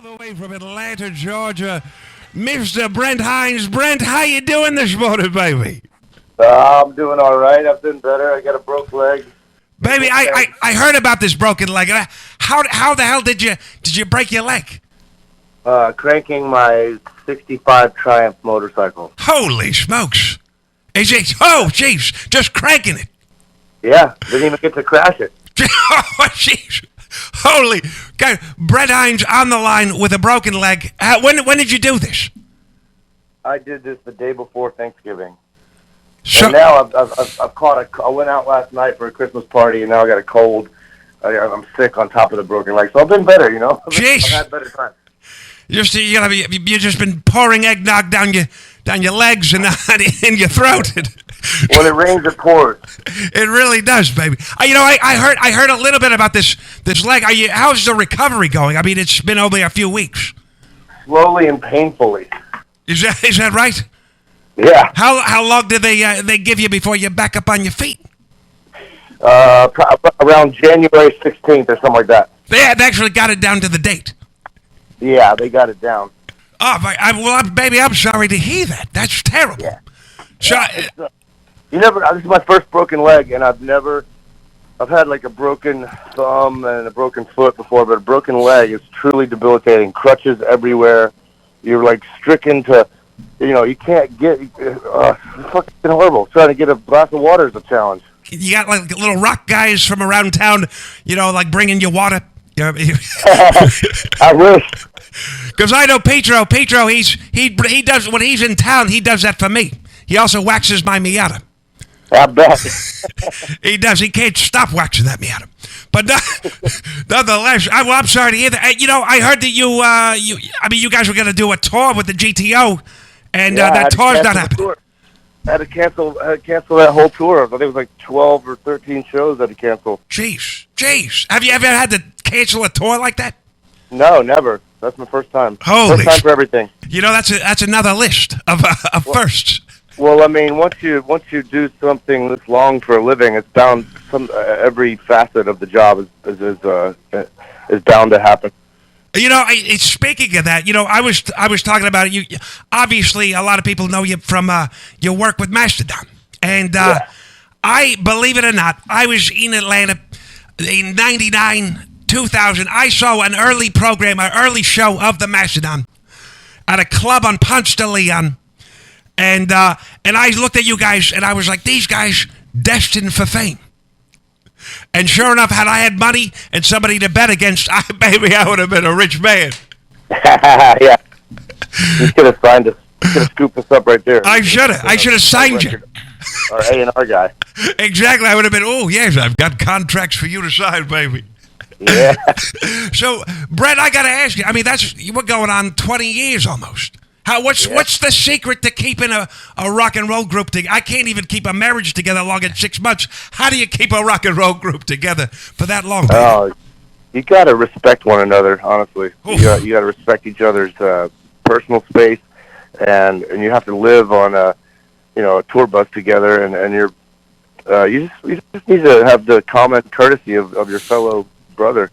all the way from Atlanta, Georgia, Mr. Brent Hinds. Brent, how you doing this morning, baby? I'm doing all right. I've been better. I got a broke leg. Baby, I heard about this broken leg. How the hell did you break your leg? Cranking my 65 Triumph motorcycle. Holy smokes. Is it? Oh, jeez. Just cranking it. Yeah, didn't even get to crash it. Oh, jeez. Holy God. Brent Hinds on the line with a broken leg. When did you do this? I did this the day before Thanksgiving. So, and now I've caught I went out last night for a Christmas party, and now I got a cold. I'm sick on top of the broken leg. So I've been better, Jeez. I've had better times. You've just been pouring eggnog down your legs and in your throat. When it rains, it pours. It really does, baby. I heard a little bit about this leg. How's the recovery going? I mean, it's been only a few weeks. Slowly and painfully. Is that right? Yeah. How long did they give you before you're back up on your feet? Around January 16th or something like that. They actually got it down to the date. Yeah, they got it down. Oh, baby, I'm sorry to hear that. That's terrible. Yeah. So, this is my first broken leg, and I've had like a broken thumb and a broken foot before, but a broken leg is truly debilitating. Crutches everywhere. You're like stricken to, you can't get, it's fucking horrible. Trying to get a glass of water is a challenge. You got like little rock guys from around town, like bringing you water. I wish. Because I know Petro, he does, when he's in town, he does that for me. He also waxes my Miata. I bet. He does. He can't stop waxing that Miata. But nonetheless, I'm sorry to hear that. I heard that you guys were going to do a tour with the GTO, and that tour's not happening. I had to cancel that whole tour. I think it was like 12 or 13 shows I had to cancel. Jeez. Have you ever had to cancel a tour like that? No, never. That's my first time. Holy first time for everything. That's another list of firsts. Well, I mean, once you do something this long for a living, it's bound. Every facet of the job is bound to happen. Speaking of that, I was talking about it. You obviously, a lot of people know you from your work with Mastodon, and I, believe it or not, I was in Atlanta in '99, 2000. I saw an early show of the Mastodon at a club on Ponce de Leon, and I looked at you guys, and I was like, these guys destined for fame. And sure enough, had I had money and somebody to bet against, baby, I would have been a rich man. Yeah. You should have signed us. You should have scooped us up right there. I should have signed you. Our A&R guy. Exactly. I would have been, oh, yes, I've got contracts for you to sign, baby. Yeah. So, Brent, I got to ask you, I mean, we're going on 20 years almost. What's the secret to keeping a rock and roll group together? I can't even keep a marriage together long in 6 months. How do you keep a rock and roll group together for that long? Oh, you got to respect one another, honestly. You got to respect each other's personal space, and you have to live on a tour bus together, and you just need to have the common courtesy of your fellow brother.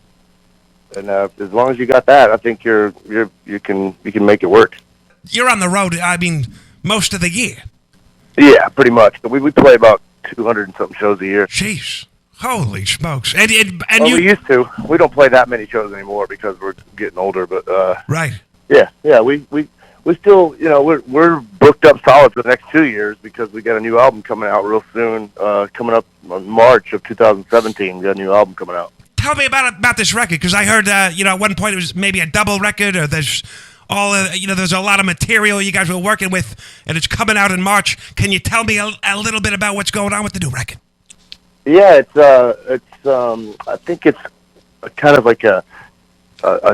And as long as you got that, I think you can make it work. You're on the road, I mean, most of the year. Yeah, pretty much. We play about 200 and something shows a year. Jeez. Holy smokes. And we used to. We don't play that many shows anymore because we're getting older, but right. Yeah, we still, we're booked up solid for the next 2 years because we got a new album coming out real soon, coming up in March of 2017. We got a new album coming out. Tell me about this record, because I heard at one point it was maybe a double record, or there's there's a lot of material you guys were working with, and it's coming out in March. Can you tell me a little bit about what's going on with the new record? Yeah, I think it's kind of like an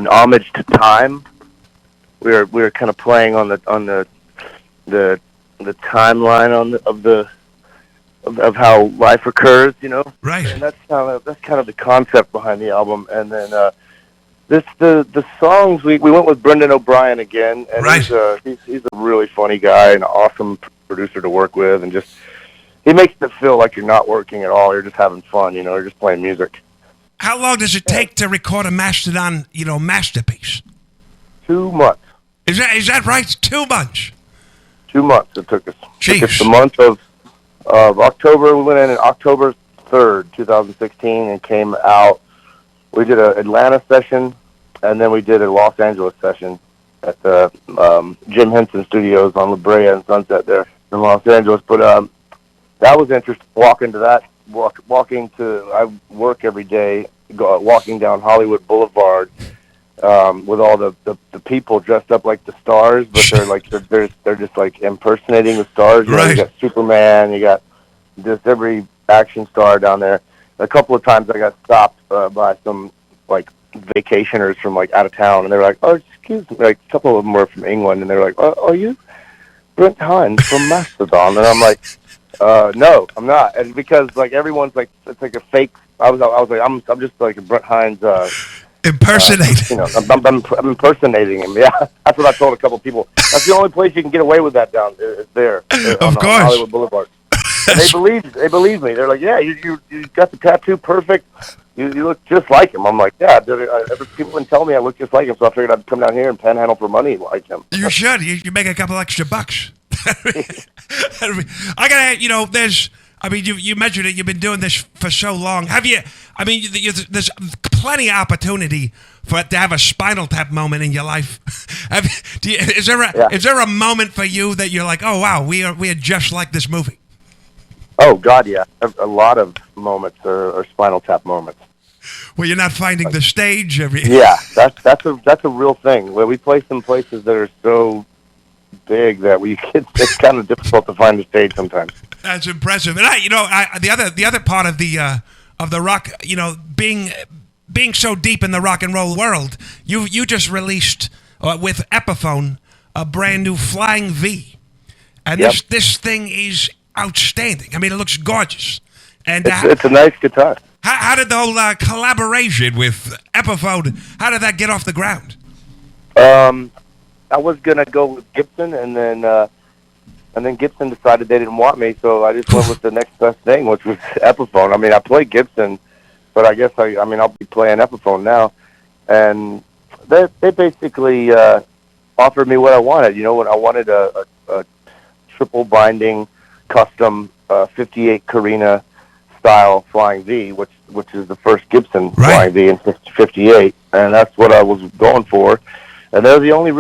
homage to time. We're kind of playing on the timeline of how life occurs, Right. And that's kind of the concept behind the album. And then the songs we went with Brendan O'Brien again, and right. he's a really funny guy and an awesome producer to work with, and just he makes it feel like you're not working at all. You're just having fun, you're just playing music. How long does it take to record a Mastodon, masterpiece? 2 months. Is that right? 2 months. 2 months it took us. Jeez. Took us the month of October. We went in October 3rd, 2016, and came out. We did an Atlanta session, and then we did a Los Angeles session at the Jim Henson Studios on La Brea and Sunset there in Los Angeles. But that was interesting. Walking to I work every day, walking down Hollywood Boulevard with all the people dressed up like the stars, but they're just like impersonating the stars. You know, you got Superman, you got just every action star down there. A couple of times I got stopped by some like vacationers from like out of town, and they were like, "Oh, excuse me." Like a couple of them were from England, and they were like, "Oh, are you Brent Hinds from Mastodon?" And I'm like, "No, I'm not." And because like everyone's like, it's like a fake. I was like, I'm just like a Brent Hinds impersonating. I'm impersonating him. Yeah, that's what I told a couple of people. That's the only place you can get away with that down there. Of course, on Hollywood Boulevard. And they believe me. They're like, "Yeah, you got the tattoo perfect. You look just like him." I'm like, "Yeah." People been telling me I look just like him, so I figured I'd come down here and panhandle for money like him. You should. You make a couple extra bucks. I gotta. There's. I mean, you mentioned it. You've been doing this for so long. Have you? I mean, there's plenty of opportunity to have a Spinal Tap moment in your life. Is there a moment for you that you're like, "Oh wow, we are just like this movie"? Oh God, yeah. A lot of moments are Spinal Tap moments. Well, you're not finding the stage. Yeah, that's a real thing. Where we play some places that are so big that it's kind of difficult to find the stage sometimes. That's impressive. And the other part of the rock, being so deep in the rock and roll world, you just released with Epiphone a brand new Flying V, and this thing is outstanding. I mean, it looks gorgeous, and it's a nice guitar. How did the whole collaboration with Epiphone? How did that get off the ground? I was gonna go with Gibson, and then Gibson decided they didn't want me, so I just went with the next best thing, which was Epiphone. I mean, I played Gibson, but I guess I'll be playing Epiphone now, and they basically offered me what I wanted. When I wanted a triple binding, custom 58 Carina style Flying V, which is the first Gibson Flying V in 58, and that's what I was going for. And they're the only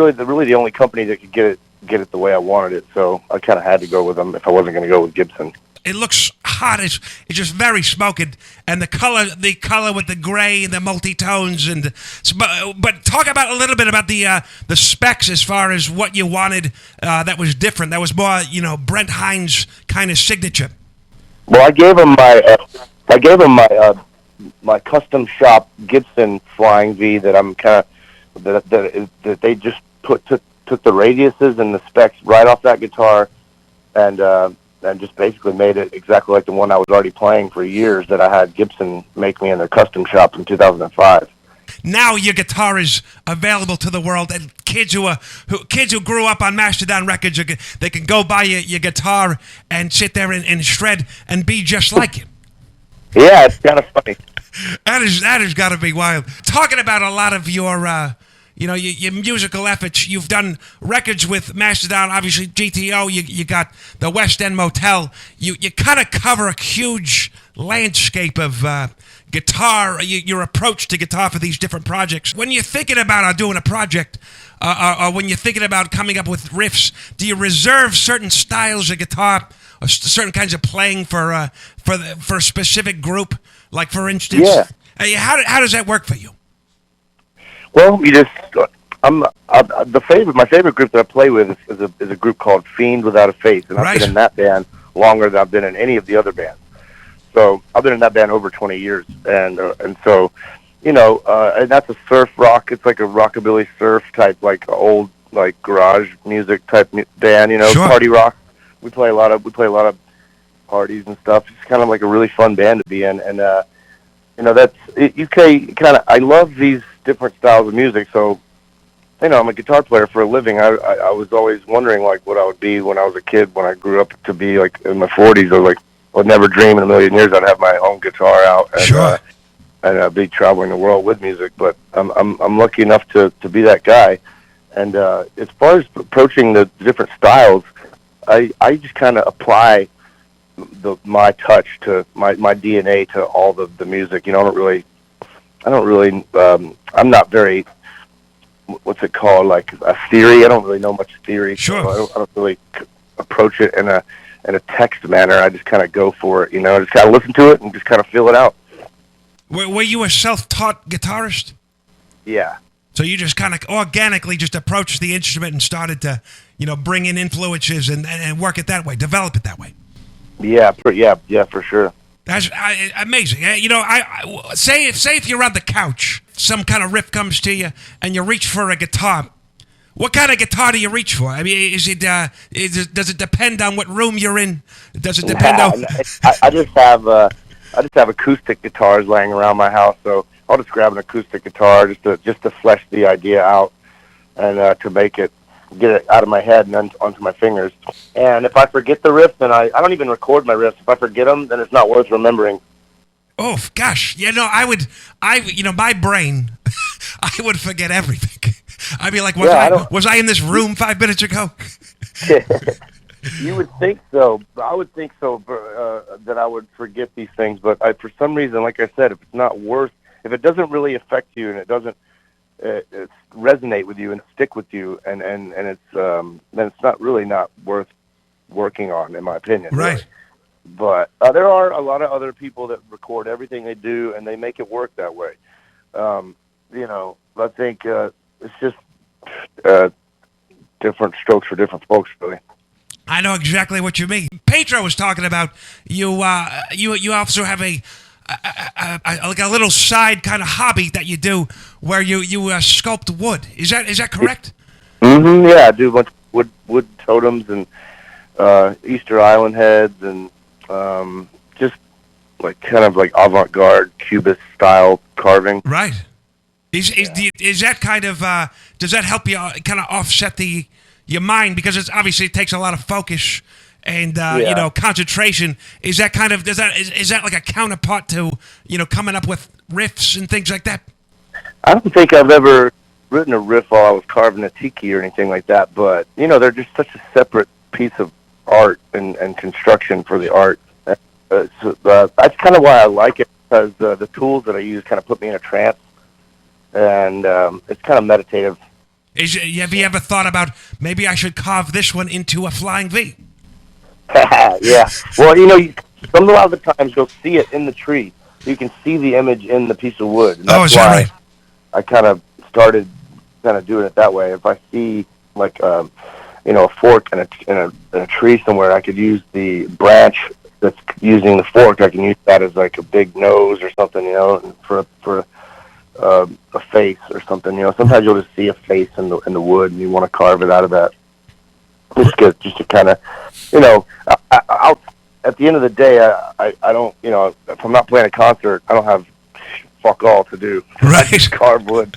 company that could get it the way I wanted it. So I kind of had to go with them if I wasn't going to go with Gibson. It looks hot. It's just very smoking, and the color with the gray and the multi-tones. But talk about a little bit about the specs as far as what you wanted that was different. That was more Brent Hinds kind of signature. Well, I gave him my custom shop Gibson Flying V that I'm kind of that they just took the radiuses and the specs right off that guitar, and just basically made it exactly like the one I was already playing for years that I had Gibson make me in their custom shop in 2005. Now your guitar is available to the world, and kids who grew up on Mastodon records, they can go buy your guitar and sit there and shred and be just like it. Yeah, it's kind of funny. That has got to be wild. Talking about a lot of your your musical efforts. You've done records with Mastodon, obviously GTO. You got the West End Motel. You kind of cover a huge landscape of guitar. Your approach to guitar for these different projects. When you're thinking about doing a project, or when you're thinking about coming up with riffs, do you reserve certain styles of guitar or certain kinds of playing for a specific group? Like for instance, how does that work for you? Well, my favorite group that I play with is a group called Fiend Without a Face, and I've been in that band longer than I've been in any of the other bands. So I've been in that band over 20 years, and so and that's a surf rock. It's like a rockabilly surf type, like old like garage music type band. Sure. Party rock. We play a lot of parties and stuff. It's kind of like a really fun band to be in, and that's I love these different styles of music. So, I'm a guitar player for a living. I was always wondering like what I would be when I was a kid. When I grew up to be like in my 40s, I would never dream in a million years I'd have my own guitar out and be traveling the world with music. But I'm lucky enough to be that guy, And as far as approaching the different styles, I just kind of apply my touch to my DNA to all the music. You know, I don't really, I'm not very, what's it called, like a theory. I don't really know much theory. Sure. So I don't really approach it in a text manner. I just kind of go for it, you know. I just kind of listen to it and just kind of feel it out. Were you a self-taught guitarist? Yeah. So you just kind of organically just approached the instrument and started to, you know, bring in influences and work it that way, develop it that way. Yeah, for sure. That's amazing. You know, say if you're on the couch, some kind of riff comes to you, and you reach for a guitar. What kind of guitar do you reach for? I mean, does it depend on what room you're in? Does it depend on? I just have acoustic guitars laying around my house, so I'll just grab an acoustic guitar just to flesh the idea out and to get it out of my head and then onto my fingers. And if I forget the riff, then I don't even record my riffs. If I forget them, then it's not worth remembering. Oh gosh, my brain, I would forget everything. I'd be like, was I in this room 5 minutes ago? You would think so. I would think so, that I would forget these things. But for some reason, like I said, if it doesn't really affect you and it doesn't resonate with you and stick with you, and it's then it's not worth working on, in my opinion. Right. Really. But there are a lot of other people that record everything they do, and they make it work that way. You know, I think it's just different strokes for different folks, really. I know exactly what you mean. Pedro was talking about you. You also have like a little side kind of hobby that you do where you sculpt wood. Is that correct? Mm-hmm. Yeah, I do a bunch of wood totems and Easter Island heads and just like kind of like avant-garde Cubist style carving. Right. Is that kind of does that help you kind of offset your mind, because it takes a lot of focus and you know, concentration? Is that kind of is that like a counterpart to, you know, coming up with riffs and things like that? I don't think I've ever written a riff while I was carving a tiki or anything like that, but you know, they're just such a separate piece of art and construction for the art. That's kind of why I like it, because the tools that I use kind of put me in a trance, and it's kind of meditative. Have you ever thought about, maybe I should carve this one into a flying V? Yeah. Well, you know, a lot of the times you'll see it in the tree. You can see the image in the piece of wood. And that's is that right? I kind of started doing it that way. If I see like you know, a fork in a tree somewhere, I could use the branch that's using the fork. I can use that as like a big nose or something, you know, for a face or something. You know, sometimes you'll just see a face in the wood, and you want to carve it out of that. Just to kind of, you know, I'll, at the end of the day, I don't, you know, if I'm not playing a concert, I don't have fuck all to do. Right. I just carve wood.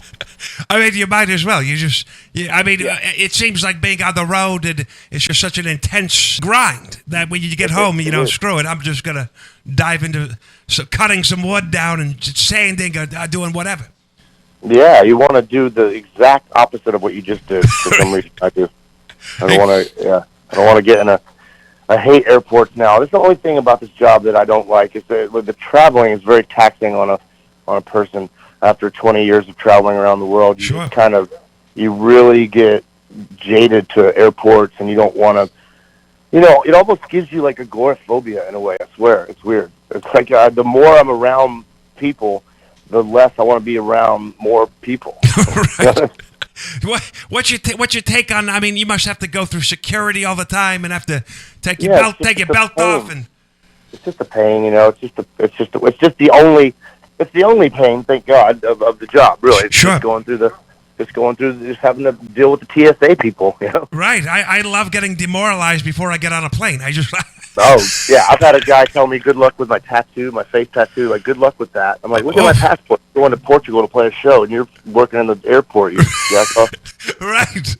I mean, you might as well. It seems like being on the road, and it's just such an intense grind that when you get home, you know, screw it, I'm just going to dive into cutting some wood down and sanding or doing whatever. Yeah, you want to do the exact opposite of what you just did. For some reason, I do. I don't want to. Yeah, I don't want to get in I hate airports now. That's the only thing about this job that I don't like, is that the traveling is very taxing on a person. After 20 years of traveling around the world, you just kind of, you really get jaded to airports, and you don't want to, you know, it almost gives you like agoraphobia in a way. I swear, it's weird. It's like the more I'm around people, the less I want to be around more people. Right. What's your take on? I mean, you must have to go through security all the time and have to take your belt off, and it's just a pain, you know. It's just the only pain, thank God, of the job. Really, it's just going through just having to deal with the TSA people, you know. Right. I love getting demoralized before I get on a plane. Oh, yeah. I've had a guy tell me good luck with my tattoo, my face tattoo. Like, good luck with that. I'm like, look at my passport. I'm going to Portugal to play a show, and you're working in the airport. You jackass. Right.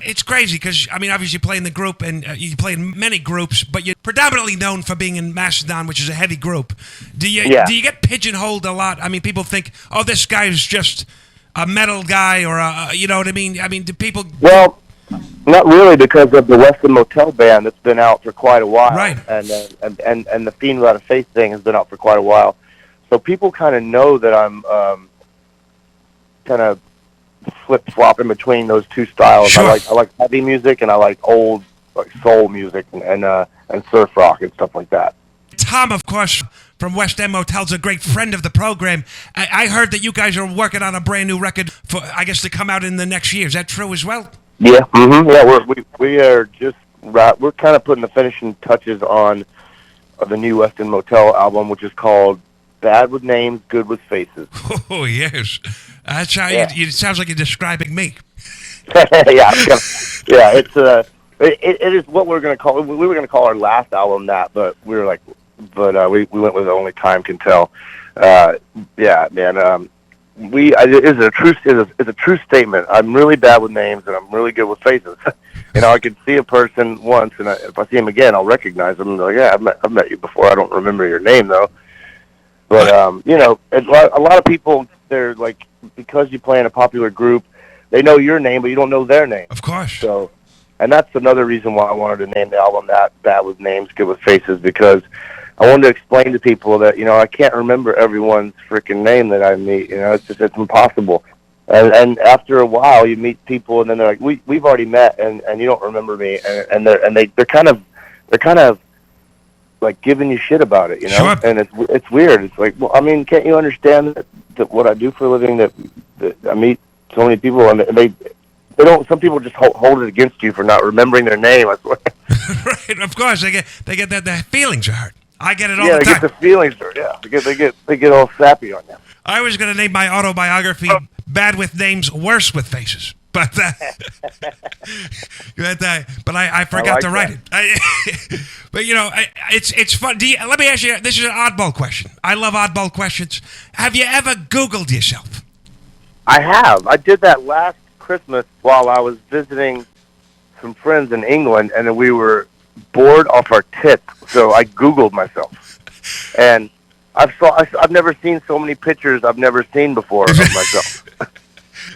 It's crazy because, I mean, obviously you play in the group, and you play in many groups, but you're predominantly known for being in Mastodon, which is a heavy group. Do you get pigeonholed a lot? I mean, people think, oh, this guy is just a metal guy or you know what I mean? I mean, do people? Well, not really, because of the Western Motel band that's been out for quite a while, Right. And the Fiend Without a Face thing has been out for quite a while. So people kind of know that I'm kind of flip-flopping between those two styles. Sure. I like heavy music, and I like old like soul music and surf rock and stuff like that. Tom, of course, from West End Motel's a great friend of the program. I heard that you guys are working on a brand new record for, I guess, to come out in the next year. Is that true as well? Yeah, yeah. We are just we're kind of putting the finishing touches on the new West End Motel album, which is called Bad with Names, Good with Faces. Oh yes, that's how it sounds like you're describing me. Yeah. It is what we're going to call. We were going to call our last album that, but we were like, we went with Only Time Can Tell. Yeah, man. It's a true statement. I'm really bad with names, and I'm really good with faces. You know, I could see a person once, and if I see him again, I'll recognize them. And like, yeah, I've met you before. I don't remember your name though. But you know, a lot of people, they're like, because you play in a popular group, they know your name, but you don't know their name. Of course. So, and that's another reason why I wanted to name the album that, Bad with Names, Good with Faces, because I wanted to explain to people that, you know, I can't remember everyone's freaking name that I meet. You know, it's impossible. And after a while, you meet people, and then they're like, we've already met, and you don't remember me, and they're kind of like giving you shit about it, you know. Sure. And it's weird. It's like, well, I mean, can't you understand that what I do for a living, that I meet so many people, and they don't. Some people just hold it against you for not remembering their name. I swear. Right, of course they get that the feelings are hurt. I get it all yeah, the they time. get the feelings hurt. Yeah, they get all sappy on you. I was going to name my autobiography "Bad with Names, Worse with Faces," but but I forgot to write it. But you know, it's fun. Let me ask you. This is an oddball question. I love oddball questions. Have you ever Googled yourself? I have. I did that last Christmas while I was visiting some friends in England, and then we were bored off our tits. So I Googled myself, and I've never seen so many pictures I've never seen before of myself.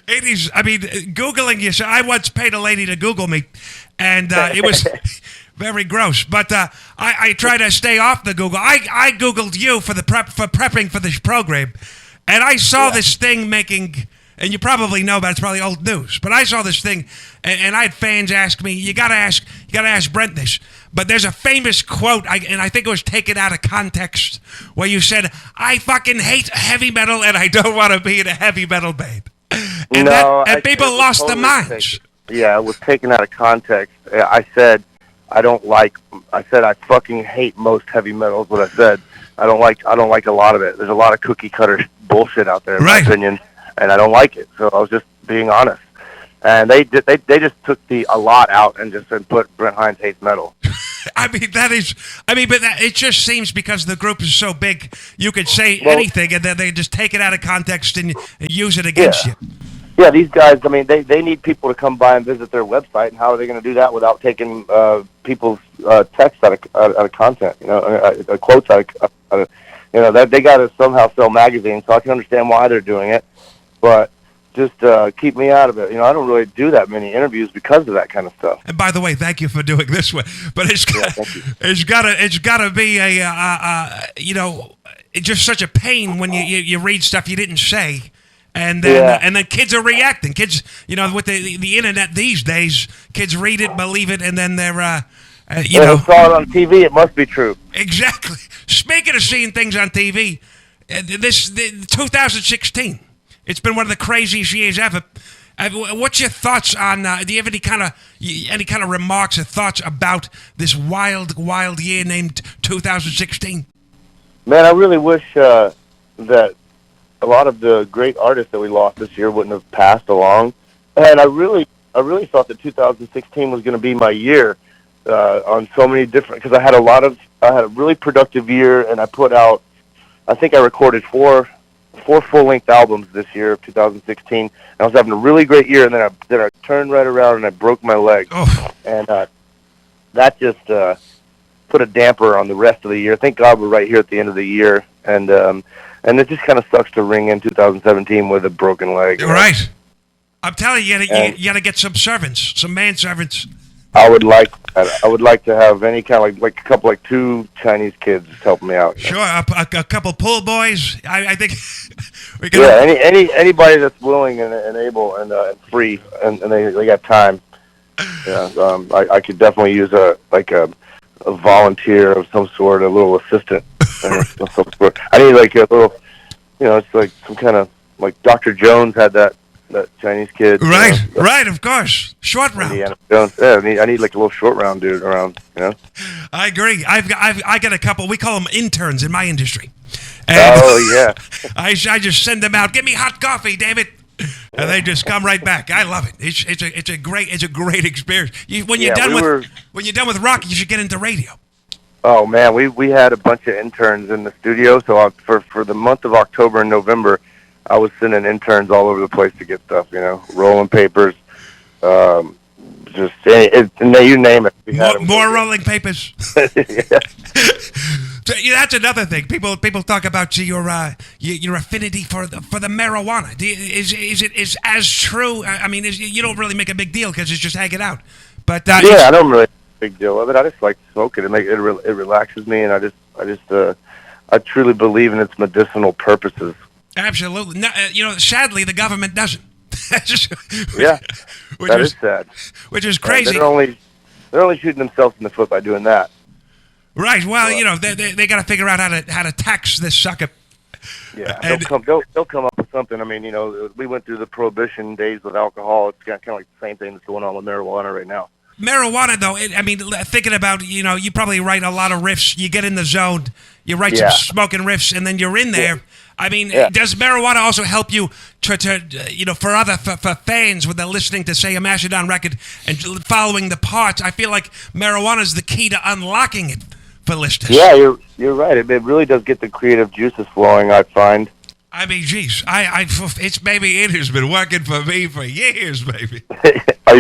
80s. I mean, Googling yourself. I once paid a lady to Google me, and it was very gross. But I try to stay off the Google. I Googled you for prepping for this program, and I saw this thing making. And you probably know, but it's probably old news. But I saw this thing, and I had fans ask me, "You gotta ask Brent this." But there's a famous quote, and I think it was taken out of context, where you said, "I fucking hate heavy metal, and I don't want to be in a heavy metal band." And people lost their minds. Yeah, it was taken out of context. I said, I fucking hate most heavy metal. Is what I said. I don't like a lot of it. There's a lot of cookie cutter bullshit out there, in my opinion. And I don't like it, so I was just being honest. And they just took a lot out and just put Brent Hinds Hates Metal. but it just seems because the group is so big, you could say anything, and then they just take it out of context and use it against you. Yeah, these guys, I mean, they need people to come by and visit their website, and how are they going to do that without taking people's text out of content, you know, quotes out of, you know, that they got to somehow sell magazines, so I can understand why they're doing it. But just keep me out of it. You know, I don't really do that many interviews because of that kind of stuff. And by the way, thank you for doing this one. But it's gotta be a you know, it's just such a pain when you read stuff you didn't say, and then kids are reacting. Kids, you know, with the internet these days, kids read it, believe it, and then they're you know, saw it on TV. It must be true. Exactly. Speaking of seeing things on TV, this 2016. It's been one of the craziest years ever. What's your thoughts on? Do you have any kind of remarks or thoughts about this wild year named 2016? Man, I really wish that a lot of the great artists that we lost this year wouldn't have passed along. And I really thought that 2016 was going to be my year on so many different. Because I had a really productive year, and I put out. I think I recorded four full-length albums this year of 2016. And I was having a really great year, and then I turned right around and I broke my leg. Oh. And that just put a damper on the rest of the year. Thank God we're right here at the end of the year. And and it just kind of sucks to ring in 2017 with a broken leg. Right. I'm telling you, you gotta get some servants, some manservants. I would like to have any kind of like a couple, like 2 Chinese kids help me out. Sure, a couple pool boys. I think we can. Yeah, anybody that's willing and able and free and they got time. Yeah, I could definitely use a volunteer of some sort, a little assistant of some sort. I need like a little, it's like some kind of like Dr. Jones had that Chinese kid. Right, right, of course. Short round. Indiana Jones. Yeah, I need like a little short round dude around. I agree. I got a couple. We call them interns in my industry. And yeah. I just send them out. Give me hot coffee, damn it. And they just come right back. I love it. It's a great experience. When you're done with rock, you should get into radio. Oh man, we had a bunch of interns in the studio. So for the month of October and November, I was sending interns all over the place to get stuff. Rolling papers, just you name it. More rolling papers. Yeah. So, that's another thing. People talk about your affinity for the marijuana. Is it as true? I mean, you don't really make a big deal because it's just hanging out. But I don't really make a big deal of it. I just like to smoke it. It relaxes me, and I truly believe in its medicinal purposes. Absolutely. No, sadly, the government doesn't. That is sad. Which is crazy. They're only shooting themselves in the foot by doing that. Right. Well, they got to figure out how to tax this sucker. Yeah, they'll come up with something. I mean, we went through the prohibition days with alcohol. It's kind of like the same thing that's going on with marijuana right now. Marijuana, though, thinking about, you probably write a lot of riffs. You get in the zone, you write some smoking riffs, and then you're in there. Yeah. I mean, does marijuana also help you for fans when they're listening to, say, a Mastodon record and following the parts? I feel like marijuana is the key to unlocking it for listeners. Yeah, you're right. It really does get the creative juices flowing, I find. I mean, geez, it has been working for me for years, baby. Do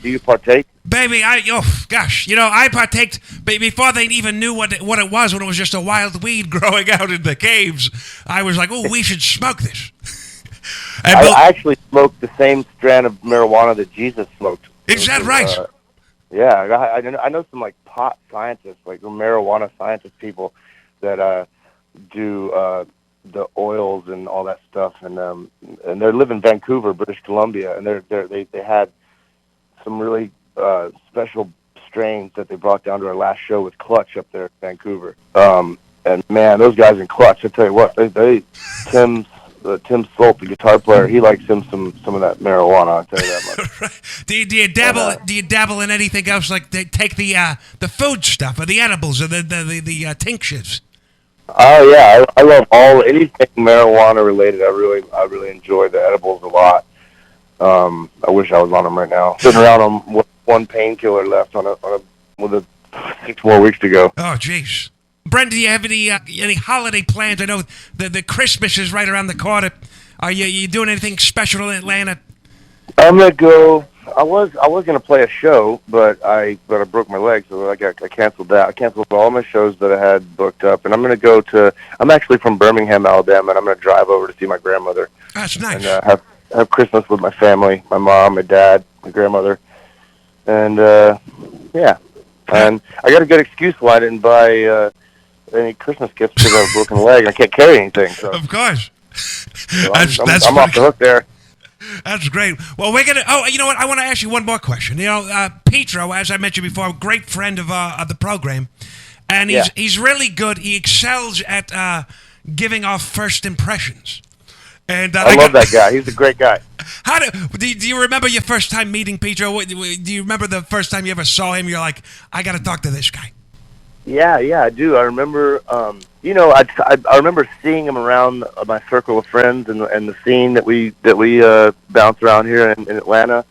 you partake? Baby, I partaked before they even knew what it was, when it was just a wild weed growing out in the caves. I was like, oh, we should smoke this. I actually smoked the same strand of marijuana that Jesus smoked. Is that right? I know some like pot scientists, like marijuana scientist people that do the oils and all that stuff, and they live in Vancouver, British Columbia, and they had some really special strains that they brought down to our last show with Clutch up there in Vancouver. And man, those guys in Clutch, I tell you what, Tim Solt, the guitar player, he likes some of that marijuana. I'll tell you that much. Right. Do you dabble in anything else, like they take the food stuff or the edibles or the tinctures? Oh yeah, I love anything marijuana related. I really enjoy the edibles a lot. I wish I was on them right now. Sitting around on with one painkiller left with 6 more weeks to go. Oh jeez. Brent, do you have any holiday plans? I know the Christmas is right around the corner. Are you doing anything special in Atlanta? I'm gonna go. I was gonna play a show, but I broke my leg, so I canceled that. I canceled all my shows that I had booked up, and I'm gonna go to. I'm actually from Birmingham, Alabama, and I'm gonna drive over to see my grandmother. That's nice. And have Christmas with my family, my mom, my dad, my grandmother, and yeah. And I got a good excuse why I didn't buy any Christmas gifts because I have a broken leg and I can't carry anything. So. Of course. So I'm off the hook there. That's great. Well, we're gonna. Oh, you know what? I want to ask you one more question. Petro, as I mentioned before, a great friend of the program, and he's really good. He excels at giving off first impressions. And I love that guy. He's a great guy. Do you remember your first time meeting Petro? Do you remember the first time you ever saw him? You're like, I got to talk to this guy. Yeah, I do. I remember, I remember seeing him around my circle of friends and the scene that we bounce around here in Atlanta.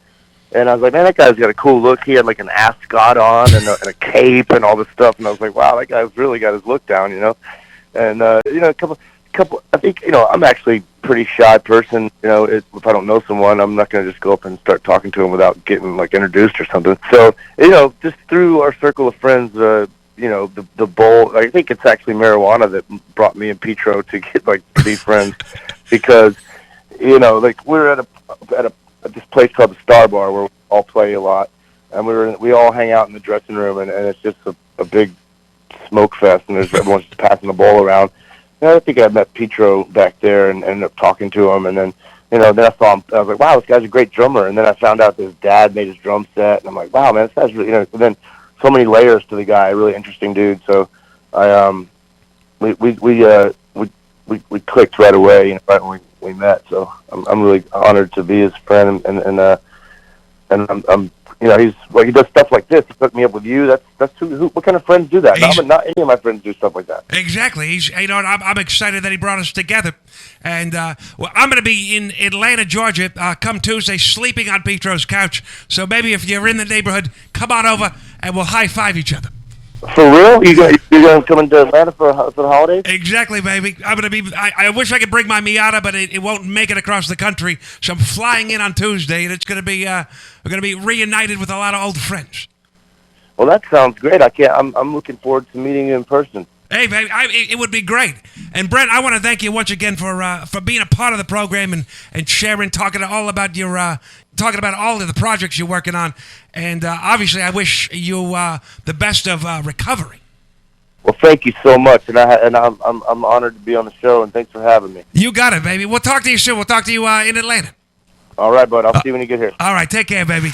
And I was like, man, that guy's got a cool look. He had like an ascot on and a cape and all this stuff. And I was like, wow, that guy's really got his look down, And a couple. I think I'm actually a pretty shy person. If I don't know someone, I'm not going to just go up and start talking to them without getting like introduced or something. So just through our circle of friends, the bowl. I think it's actually marijuana that brought me and Petro to get to be friends, because we're at this place called the Star Bar where we all play a lot, and we all hang out in the dressing room, and it's just a big smoke fest, and everyone's just passing the bowl around. And I think I met Petro back there and ended up talking to him, and then then I saw him. I was like, wow, this guy's a great drummer. And then I found out that his dad made his drum set, and I'm like, wow, man, this guy's really, And then so many layers to the guy, really interesting dude. So we clicked right away, right when we met. So I'm really honored to be his friend, and I'm he does stuff like this. He hooked me up with you. That's what kind of friends do that? Not any of my friends do stuff like that. Exactly. I'm excited that he brought us together, and I'm going to be in Atlanta, Georgia, come Tuesday, sleeping on Petro's couch. So maybe if you're in the neighborhood, come on over and we'll high five each other. For real? You're going to come into Atlanta for the holidays? Exactly, baby. I'm going to be. I wish I could bring my Miata, but it won't make it across the country. So I'm flying in on Tuesday, and it's going to be. We're going to be reunited with a lot of old friends. Well, that sounds great. I'm looking forward to meeting you in person. Hey, baby, it would be great. And Brent, I want to thank you once again for being a part of the program and sharing, talking all about all of the projects you're working on. And obviously, I wish you the best of recovery. Well, thank you so much, and I'm honored to be on the show, and thanks for having me. You got it, baby. We'll talk to you soon. We'll talk to you in Atlanta. All right, bud. I'll see you when you get here. All right, take care, baby.